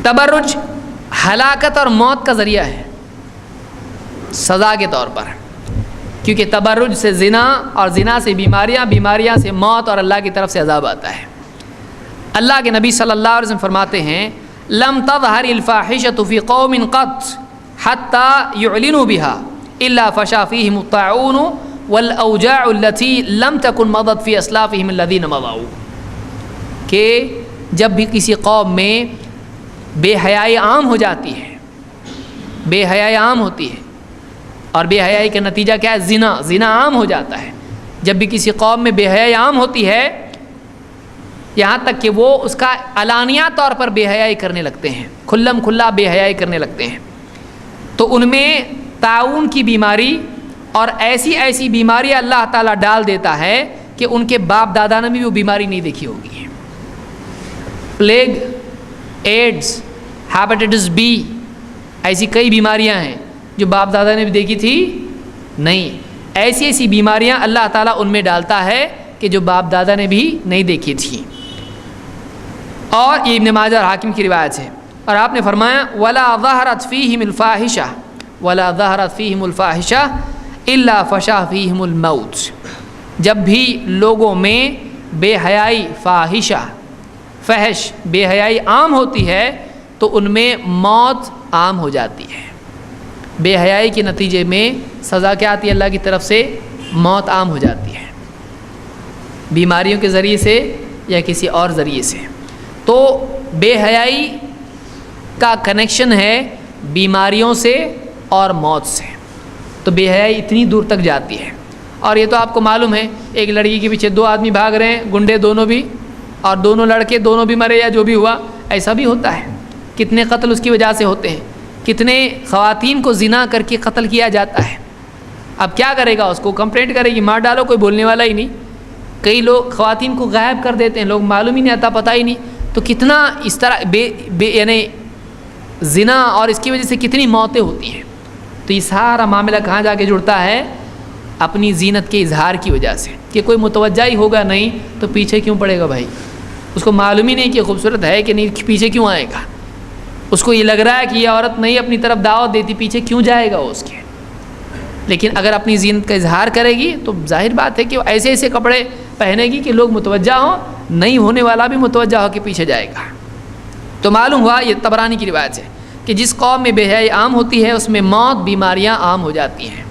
تبرج ہلاکت اور موت کا ذریعہ ہے سزا کے طور پر، کیونکہ تبرج سے زنا اور زنا سے بیماریاں، بیماریاں سے موت اور اللہ کی طرف سے عذاب آتا ہے۔ اللہ کے نبی صلی اللہ علیہ وسلم فرماتے ہیں لم تظہر الفاحشۃ فی قوم قط حتی یعلنوا بها الا فشا فیہم الطاعون والاوجاع التي لم تکن مضت فی اسلافہم الذین مضوا، کہ جب بھی کسی قوم میں بے حیائی عام ہو جاتی ہے، بے حیائی عام ہوتی ہے، اور بے حیائی کا نتیجہ کیا ہے؟ زنا عام ہو جاتا ہے۔ جب بھی کسی قوم میں بے حیائی عام ہوتی ہے، یہاں تک کہ وہ اس کا علانیہ طور پر بے حیائی کرنے لگتے ہیں، کھلم کھلا بے حیائی کرنے لگتے ہیں، تو ان میں طاعون کی بیماری اور ایسی ایسی بیماریاں اللہ تعالیٰ ڈال دیتا ہے کہ ان کے باپ دادا نے بھی وہ بیماری نہیں دیکھی ہوگی۔ پلیگ، ایڈز، ہیپیٹائٹس بی، ایسی کئی بیماریاں ہیں جو باپ دادا نے بھی دیکھی تھی نہیں، ایسی ایسی بیماریاں اللہ تعالیٰ ان میں ڈالتا ہے کہ جو باپ دادا نے بھی نہیں دیکھی تھی۔ اور یہ ابن ماجہ اور حاکم کی روایت ہے، اور آپ نے فرمایا ولا ظہرت فیہم الفاحشہ ولا ظہرت فیہم الفاحشہ الا فشا فیہم الموت، جب بھی لوگوں میں بے حیائی، فاحشہ، فحش، بے حیائی عام ہوتی ہے تو ان میں موت عام ہو جاتی ہے۔ بے حیائی کے نتیجے میں سزا کیا آتی ہے اللہ کی طرف سے؟ موت عام ہو جاتی ہے، بیماریوں کے ذریعے سے یا کسی اور ذریعے سے۔ تو بے حیائی کا کنیکشن ہے بیماریوں سے اور موت سے، تو بے حیائی اتنی دور تک جاتی ہے۔ اور یہ تو آپ کو معلوم ہے، ایک لڑکی کے پیچھے دو آدمی بھاگ رہے ہیں، گنڈے دونوں بھی، اور دونوں لڑکے دونوں بھی مرے یا جو بھی ہوا، ایسا بھی ہوتا ہے۔ کتنے قتل اس کی وجہ سے ہوتے ہیں، کتنے خواتین کو زنا کر کے قتل کیا جاتا ہے۔ اب کیا کرے گا؟ اس کو کمپلینٹ کرے گی، مار ڈالو، کوئی بولنے والا ہی نہیں۔ کئی لوگ خواتین کو غائب کر دیتے ہیں، لوگ معلوم ہی نہیں آتا، پتہ ہی نہیں۔ تو کتنا اس طرح یعنی زنا اور اس کی وجہ سے کتنی موتیں ہوتی ہیں۔ تو یہ سارا معاملہ کہاں جا کے جڑتا ہے؟ اپنی زینت کے اظہار کی وجہ سے، کہ کوئی متوجہ ہی ہوگا نہیں تو پیچھے کیوں پڑے گا بھائی؟ اس کو معلوم ہی نہیں کہ خوبصورت ہے کہ نہیں، پیچھے کیوں آئے گا؟ اس کو یہ لگ رہا ہے کہ یہ عورت نہیں اپنی طرف دعوت دیتی، پیچھے کیوں جائے گا وہ اس کے؟ لیکن اگر اپنی زینت کا اظہار کرے گی تو ظاہر بات ہے کہ وہ ایسے ایسے کپڑے پہنے گی کہ لوگ متوجہ ہوں، نہیں ہونے والا بھی متوجہ ہو کے پیچھے جائے گا۔ تو معلوم ہوا، یہ طبرانی کی روایت ہے کہ جس قوم میں بے حیائی عام ہوتی ہے اس میں موت، بیماریاں عام ہو جاتی ہیں۔